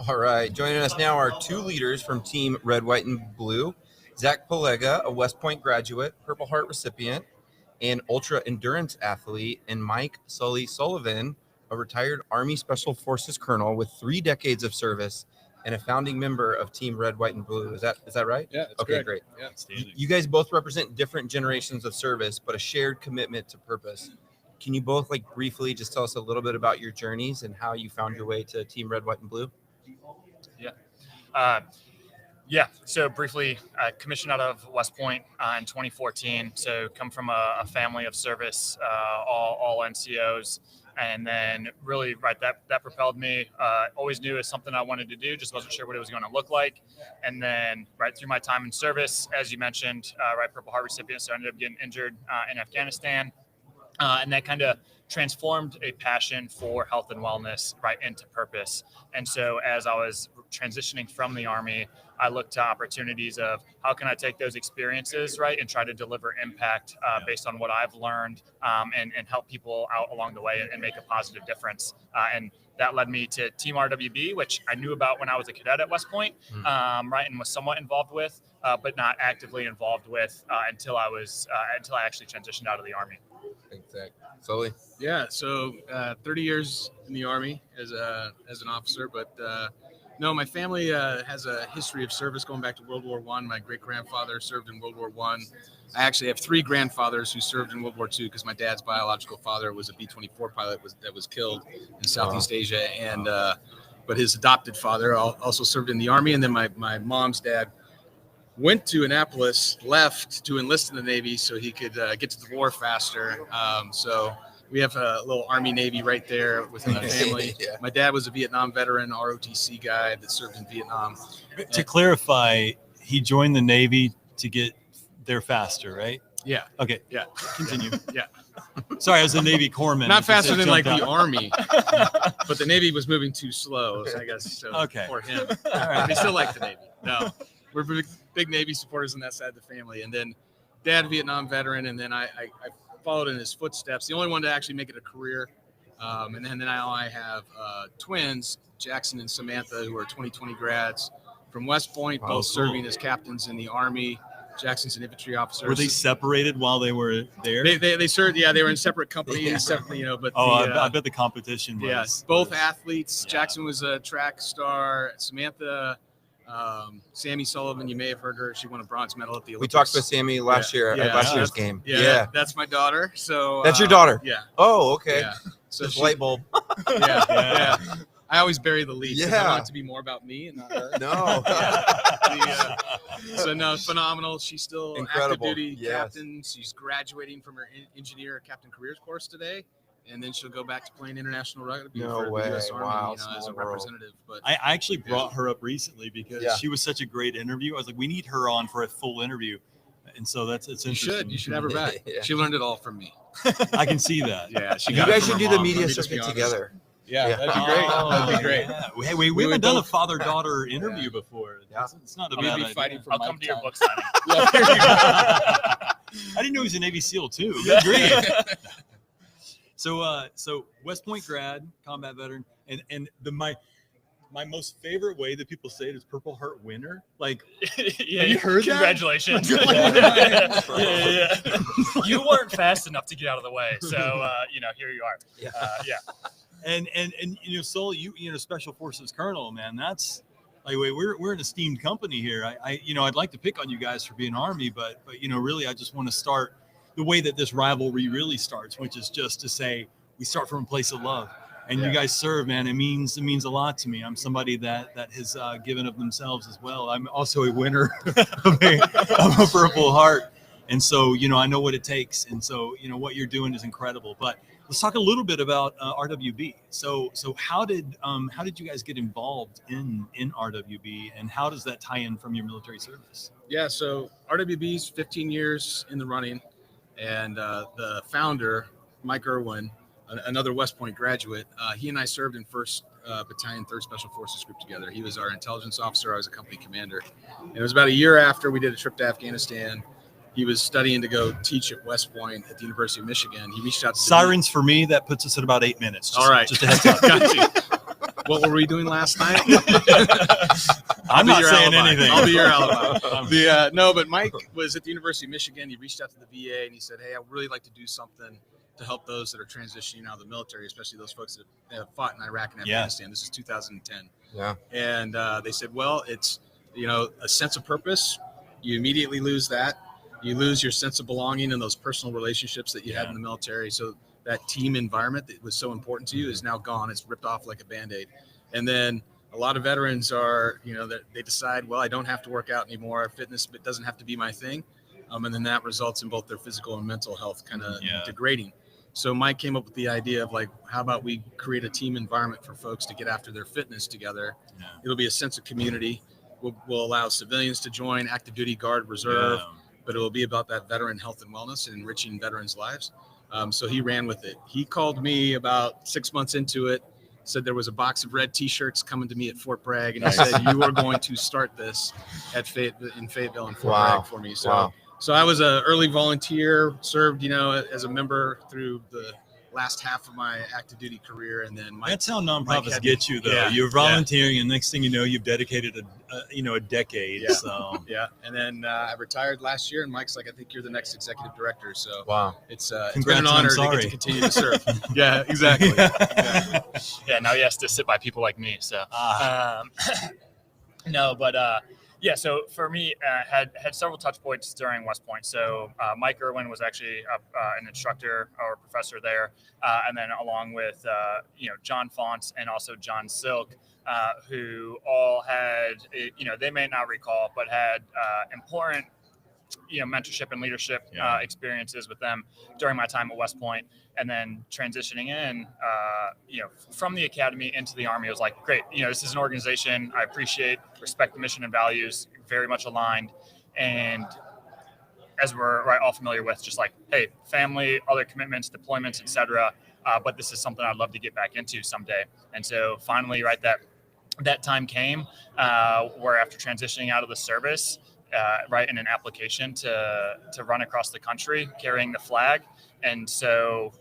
All right. Joining us now are two leaders from Team Red, White, and Blue. Zach Polega, a West Point graduate, Purple Heart recipient, and ultra endurance athlete, and Mike Sullivan, a retired Army Special Forces colonel with 3 decades of service and a founding member of Team Red, White, and Blue. Is that right? Yeah. Okay, great. Yeah. You guys both represent different generations of service, but a shared commitment to purpose. Can you both briefly just tell us a little bit about your journeys and how you found your way to Team Red, White, and Blue? So briefly, I commissioned out of West Point in 2014. So come from a family of service, all NCOs. And then really, that propelled me. Always knew it was something I wanted to do, just wasn't sure what it was going to look like. And then right through my time in service, as you mentioned, Purple Heart recipient, so I ended up getting injured in Afghanistan. And that kind of transformed a passion for health and wellness into purpose. And so as I was transitioning from the Army, I looked to opportunities of how can I take those experiences, and try to deliver impact based on what I've learned and help people out along the way and make a positive difference. And that led me to Team RWB, which I knew about when I was a cadet at West Point, and was somewhat involved with, but not actively involved with until I actually transitioned out of the Army. Exactly. Sully? Yeah. So 30 years in the Army as an officer, but no, my family has a history of service going back to World War I. My great-grandfather served in World War I. I actually have 3 grandfathers who served in World War II because my dad's biological father was a B-24 pilot that was killed in Southeast Asia, and but his adopted father also served in the Army. And then my mom's dad went to Annapolis, left to enlist in the Navy so he could get to the war faster. So we have a little Army-Navy right there within the family. Yeah. My dad was a Vietnam veteran, ROTC guy that served in Vietnam. To clarify, he joined the Navy to get there faster, right? Yeah. Okay. Yeah. Continue. Yeah. Sorry, I was a Navy corpsman. Not faster than jumped the out. Army, but the Navy was moving too slow, so I guess so Okay. for him. All right. They still like the Navy. No, we're big Navy supporters on that side of the family. And then dad, Vietnam veteran, and then I followed in his footsteps. The only one to actually make it a career. And then now I have twins, Jackson and Samantha, who are 2020 grads from West Point, both serving as captains in the Army. Jackson's an infantry officer. Were they separated while they were there? They served. Yeah, they were in separate companies. Separate, but I bet the competition was. Yes, both athletes. Yeah. Jackson was a track star. Samantha, Sammy Sullivan, you may have heard her. She won a bronze medal at the Olympics. We talked with Sammy last year at last year's game. Yeah, that's my daughter. So that's your daughter. Yeah. Oh, okay. Yeah. So This light bulb. Yeah. I always bury the lead. Yeah. I want it to be more about me and not her. No. So no, phenomenal. She's still Incredible. active duty Yes. captain. She's graduating from her engineer captain careers course today, and then she'll go back to playing international rugby No for way. the U.S. Army Wow, as a small world. representative. But I actually brought her up recently because she was such a great interview. I was like, we need her on for a full interview. And so it's interesting. you should have her back. Yeah. She learned it all from me. I can see that. Yeah, she You got it guys from should her do the mom. media Let me just be circuit honest. together. Yeah, Yeah. that'd be great. That'd be great. Yeah. We We haven't would done a both- father-daughter interview before. Yeah. It's not a We'd bad be idea. fighting for I'll my come to your time. book signing. Yeah, there you go. I didn't know he was a Navy SEAL too. Good grief. So West Point grad, combat veteran, and my most favorite way that people say it is Purple Heart winner. Like, Yeah, have you heard that? Congratulations. Yeah. You weren't fast enough to get out of the way, so here you are. Yeah. And Sully, you Special Forces Colonel, man, that's like we're an esteemed company here. I'd like to pick on you guys for being Army, but really I just want to start the way that this rivalry really starts, which is just to say we start from a place of love. And you guys serve, man. It means a lot to me. I'm somebody that has given of themselves as well. I'm also a winner of a Purple Heart, and so I know what it takes. And so what you're doing is incredible. But let's talk a little bit about RWB. So how did you guys get involved in RWB, and how does that tie in from your military service? Yeah, so RWB's 15 years in the running, and the founder, Mike Irwin, another West Point graduate, he and I served in 1st Battalion, 3rd Special Forces Group together. He was our intelligence officer. I was a company commander. And it was about a year after we did a trip to Afghanistan. He was studying to go teach at West Point at the University of Michigan. He reached out to Sirens for me, that puts us at about 8 minutes. All right. Just a heads up. Got you. what were we doing last night? I'm not saying anything. I'll be your alibi. No, but Mike was at the University of Michigan. He reached out to the VA and he said, hey, I'd really like to do something to help those that are transitioning out of the military, especially those folks that have fought in Iraq and Afghanistan. This is 2010. Yeah. And they said, well, it's, a sense of purpose. You immediately lose that. You lose your sense of belonging and those personal relationships that you had in the military. So that team environment that was so important to you is now gone. It's ripped off like a Band-Aid. And then a lot of veterans are, that they decide, well, I don't have to work out anymore. Fitness doesn't have to be my thing. And then that results in both their physical and mental health kind of degrading. So Mike came up with the idea of how about we create a team environment for folks to get after their fitness together. Yeah. It'll be a sense of community. We'll allow civilians to join, active duty, guard, reserve, but it will be about that veteran health and wellness and enriching veterans' lives. So he ran with it. He called me about 6 months into it, said there was a box of red T-shirts coming to me at Fort Bragg, and he said, you are going to start this in Fayetteville and Fort Bragg for me. So I was an early volunteer, served, as a member through the last half of my active duty career, and then that's how nonprofits get you, though. You're volunteering, and next thing you know, you've dedicated a decade. Yeah. So and then I retired last year, and Mike's like, I think you're the next executive director. So it's been Congrats, an honor to get to continue to serve. Yeah, exactly. Yeah, now he has to sit by people like me. So no, but. Yeah, so for me, had several touch points during West Point. So Mike Irwin was actually an instructor or professor there, and then along with John Fonts and also John Silk, who all had they may not recall, but had important mentorship and leadership experiences with them during my time at West Point. And then transitioning in, from the academy into the Army, was like, great. This is an organization I appreciate, respect the mission and values, very much aligned. And as we're all familiar with, just like, hey, family, other commitments, deployments, etc. But this is something I'd love to get back into someday. And so finally, that time came where after transitioning out of the service, in an application to run across the country carrying the flag. And so,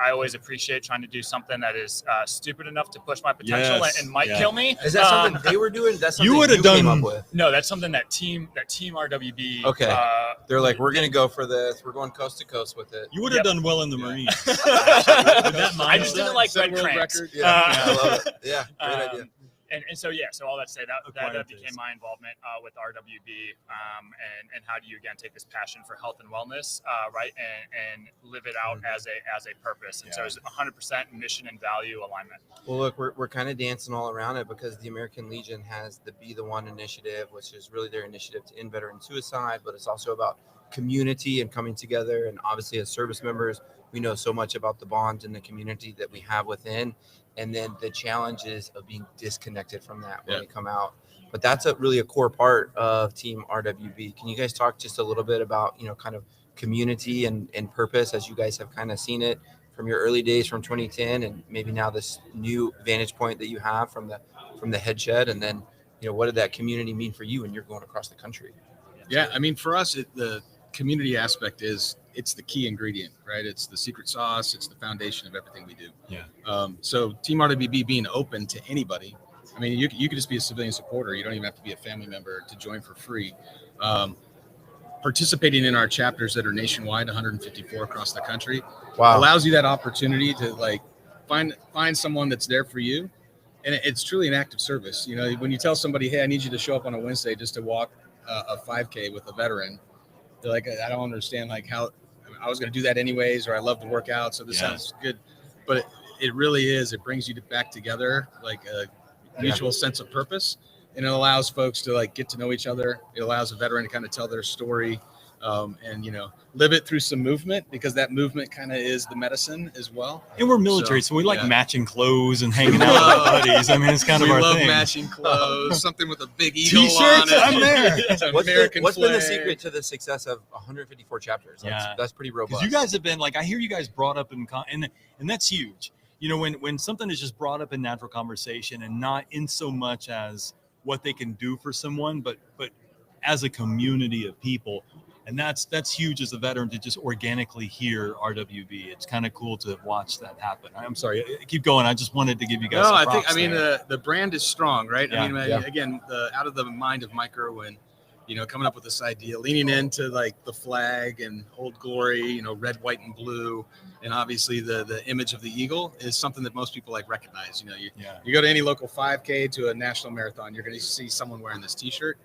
I always appreciate trying to do something that is stupid enough to push my potential and might kill me. Is that something they were doing? That's something you would have done. Came up with. No, that's something that team RWB. Okay. They're like, we're going to go for this. We're going coast to coast with it. You would have done well in the Marines. I just didn't like red cramps. Yeah, I love it. Yeah, great idea. And so all that to say that became my involvement with RWB, and how do you again take this passion for health and wellness, and live it out as a purpose. And so it's 100% mission and value alignment. Well, look, we're kind of dancing all around it because the American Legion has the Be the One initiative, which is really their initiative to end veteran suicide, but it's also about community and coming together. And obviously, as service members, we know so much about the bonds and the community that we have within. And then the challenges of being disconnected from that when we come out. But that's really a core part of Team RWB. Can you guys talk just a little bit about, kind of community and purpose as you guys have kind of seen it from your early days from 2010 and maybe now this new vantage point that you have from the head shed? And then, what did that community mean for you when you're going across the country? Yeah, I mean, for us, the community aspect it's the key ingredient, right? It's the secret sauce. It's the foundation of everything we do. Yeah. So Team RWB being open to anybody. I mean, you could just be a civilian supporter. You don't even have to be a family member to join for free. Participating in our chapters that are nationwide, 154 across the country, allows you that opportunity to find someone that's there for you. And it's truly an act of service. When you tell somebody, hey, I need you to show up on a Wednesday just to walk a 5K with a veteran, they're like, I don't understand how I was going to do that anyways, or I love to work out. So this sounds good. But it really is. It brings you back together, like a mutual sense of purpose. And it allows folks to get to know each other. It allows a veteran to kind of tell their story and, live it through some movement, because that movement kind of is the medicine as well. And we're military, so we like matching clothes and hanging out with our buddies. I mean, it's kind of our thing. We love matching clothes, something with a big eagle T-shirts, on it. I'm there. What's been the secret to the success of 154 chapters? That's pretty robust. Because you guys have been I hear you guys brought up and that's huge. When something is just brought up in natural conversation and not in so much as what they can do for someone, but as a community of people. And that's huge as a veteran to just organically hear RWB. It's kind of cool to watch that happen. I'm sorry, keep going. I just wanted to give you guys some props. The brand is strong, right? Yeah, Again, out of the mind of Mike Irwin, coming up with this idea, leaning into like the flag and Old Glory, red, white, and blue, and obviously the image of the eagle is something that most people like recognize. You go to any local 5K to a national marathon, you're going to see someone wearing this T-shirt.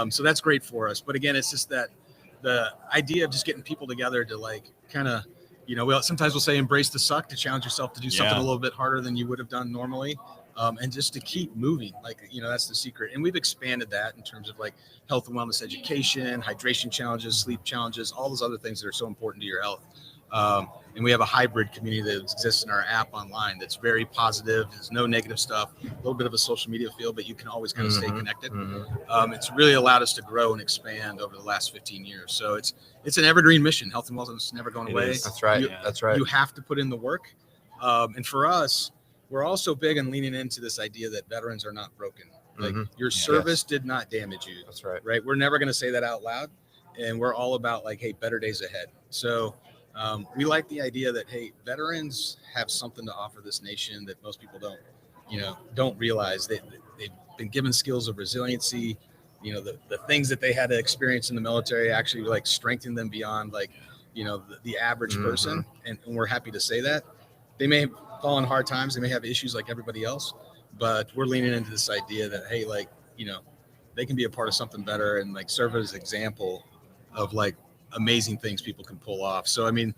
So that's great for us. But again, it's just that the idea of just getting people together to like kind of, sometimes we'll say embrace the suck, to challenge yourself to do something a little bit harder than you would have done normally. And just to keep moving, that's the secret. And we've expanded that in terms of like health and wellness education, hydration challenges, sleep challenges, all those other things that are so important to your health. And we have a hybrid community that exists in our app online that's very positive. There's no negative stuff, a little bit of a social media feel, but you can always kind of stay connected. It's really allowed us to grow and expand over the last 15 years. So it's an evergreen mission. Health and wellness is never going away. That's right. That's right. You have to put in the work. And for us, we're also big on leaning into this idea that veterans are not broken. Like your service did not damage you. That's right. Right. We're never going to say that out loud. And we're all about like, hey, better days ahead. So we like the idea that, hey, veterans have something to offer this nation that most people don't realize. They've been given skills of resiliency. The things that they had to experience in the military actually like strengthen them beyond like, the average person. And we're happy to say that. They may fall in hard times. They may have issues like everybody else, but we're leaning into this idea that, hey, like, they can be a part of something better and like serve as an example of like amazing things people can pull off. So, I mean,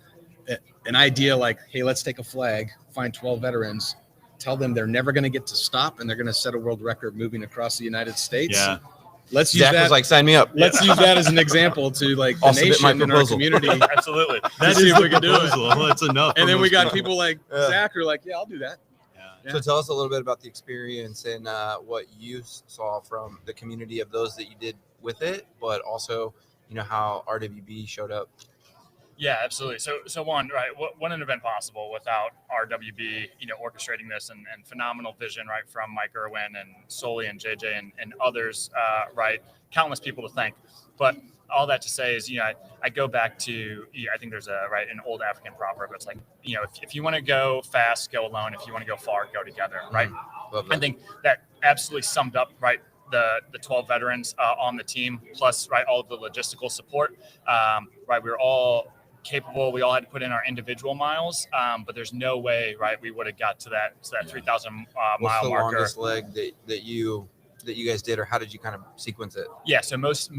an idea like, hey, let's take a flag, find 12 veterans, tell them they're never going to get to stop and they're going to set a world record moving across the United States. Yeah. Let's use Zach that. was like, sign me up. Let's use that as an example to like the nation and our community. Absolutely. That see is if we the can do it. proposal. That's enough. And then we got people. people like Zach who are like, yeah, I'll do that. Yeah. So tell us a little bit about the experience and what you saw from the community of those that you did with it, but also, how RWB showed up. Yeah, absolutely. So one, right, wouldn't have been possible without RWB, orchestrating this and phenomenal vision, right, from Mike Irwin and Sully and JJ and others, right, countless people to thank. But all that to say is, I go back to, I think there's an old African proverb. It's like, if you want to go fast, go alone. If you want to go far, go together, right? Love that. I think that absolutely summed up, right, the 12 veterans on the team, plus, right, all of the logistical support, right, we were all capable. We all had to put in our individual miles, but there's no way, right, we would have got to that 3,000 What's mile the marker. longest leg that you guys did, or how did you kind of sequence it? Yeah, so most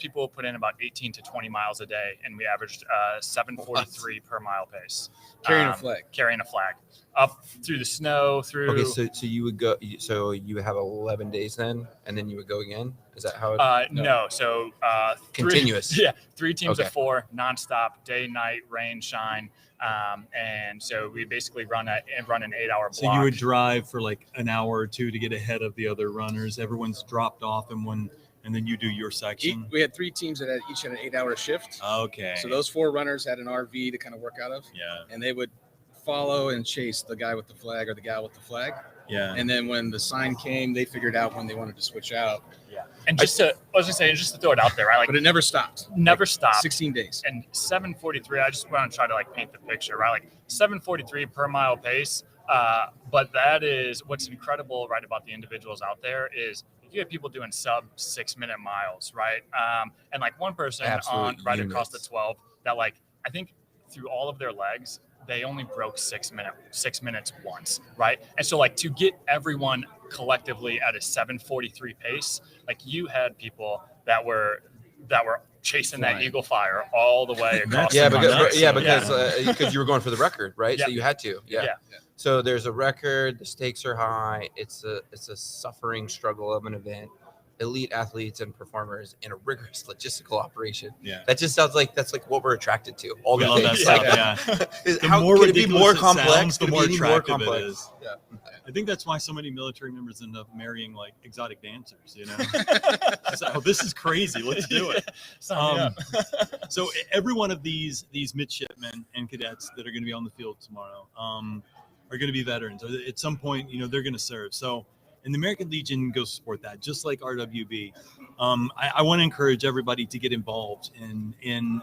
people put in about 18 to 20 miles a day, and we averaged 7:43 per mile pace. Carrying a flag up through the snow, through. Okay, so you would go. So you would have 11 days then, and then you would go again. Is that how it? No. So continuous. Three teams Okay. of 4, nonstop, day, night, rain, shine. And so we basically run an 8-hour block. So you would drive for like an hour or two to get ahead of the other runners. Everyone's dropped off in one, and then you do your section. We had 3 teams that each had an 8-hour shift. Okay. So those 4 runners had an RV to kind of work out of. Yeah. And they would follow and chase the guy with the flag or the gal with the flag. Yeah. And then when the sign came, they figured out when they wanted to switch out. Yeah. And just to throw it out there, right? Like, But it never stopped. never stopped. 16 days. And 7:43, I just want to try to like paint the picture, right? Like 7:43 per mile pace. But that is what's incredible, right, about the individuals out there is you have people doing sub 6-minute miles, right? And like one person Absolute right units. across the 12 that, like, I think through all of their legs, they only broke 6 minutes once, right? And so like to get everyone collectively at a 7:43 pace, like you had people that were chasing that eagle fire all the way across. Because you were going for the record, right? Yeah. So you had to. Yeah. So there's a record. The stakes are high. It's a suffering struggle of an event. Elite athletes and performers in a rigorous logistical operation. Yeah. That just sounds like that's like what we're attracted to. All We the love that things. stuff. Like, The how more could it be ridiculous more it complex? sounds, the Could it more be any more attractive it complex? is. Yeah. I think that's why so many military members end up marrying like exotic dancers, It's like, oh, this is crazy. Let's do it. So every one of these midshipmen and cadets that are going to be on the field tomorrow are going to be veterans. Or at some point, they're going to serve. So And the American Legion goes to support that, just like RWB. I want to encourage everybody to get involved in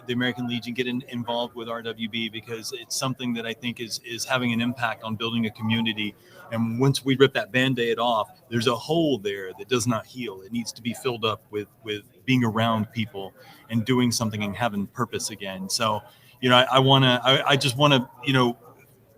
the American Legion, get involved with RWB, because it's something that I think is having an impact on building a community. And once we rip that Band-Aid off, there's a hole there that does not heal. It needs to be filled up with being around people and doing something and having purpose again. So, I just want to,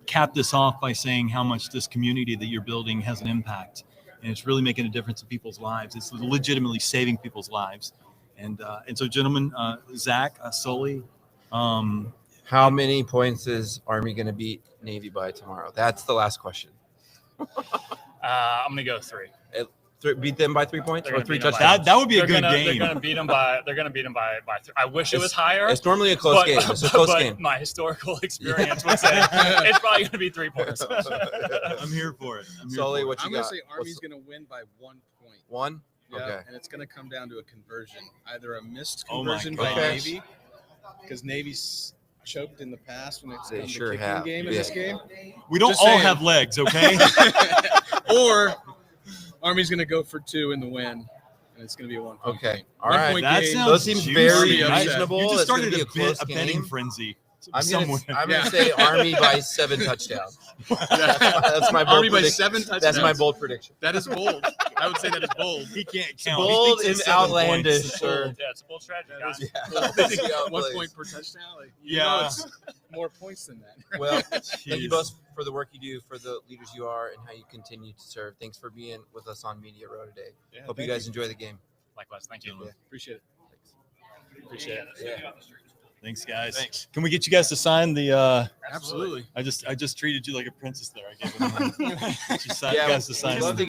cap this off by saying how much this community that you're building has an impact. And it's really making a difference in people's lives. It's legitimately saving people's lives. And so, gentlemen, Zach, Sully. How many points is Army going to beat Navy by tomorrow? That's the last question. I'm gonna go 3. Beat them by 3 points or 3 beat them by- touchdowns? That would be a They're good gonna, game. They're gonna beat them by 3. I wish it was higher. It's normally a close game. It's a close but game. My historical experience would say it's probably gonna be 3 points. I'm here for it. Sully, what you I'm going got? to say Army's going to win by 1 point. 1? Yeah, Okay. and it's going to come down to a conversion, either a missed Oh my conversion by gosh. Navy, because Navy's choked in the past when it's They come to sure kicking have. game in Yeah. this game, We don't Just all saying. have legs, okay? or Army's going to go for 2 in the win, and it's going to be a 1 point. Okay. game. All 1 right. point That game. sounds Those seems juicy. very Army upset. reasonable. You just It's gonna started be a close betting game. frenzy. I'm somewhere. gonna Yeah. say Army by 7 touchdowns. That's my bold Army by prediction. 7 touchdowns. That's my bold prediction. That is bold. I would say that is bold. He can't count. Bold He thinks and it's 7 outlandish, points. sir. Yeah, it's a bold strategy, guys. Yeah. Let's see how it 1 plays. point per touchdown. Like, Yeah. it's more points than that. Well, thank you Jeez. both for the work you do, for the leaders you are, and how you continue to serve. Thanks for being with us on Media Row today. Yeah, Hope you thank guys enjoy the game. Likewise, thank you. Yeah. Appreciate it. Appreciate it. Yeah. Thanks, guys. Thanks. Can we get you guys to sign the? Absolutely. I just treated you like a princess there. I gave it. You Yeah, guys to sign. we'd love the- to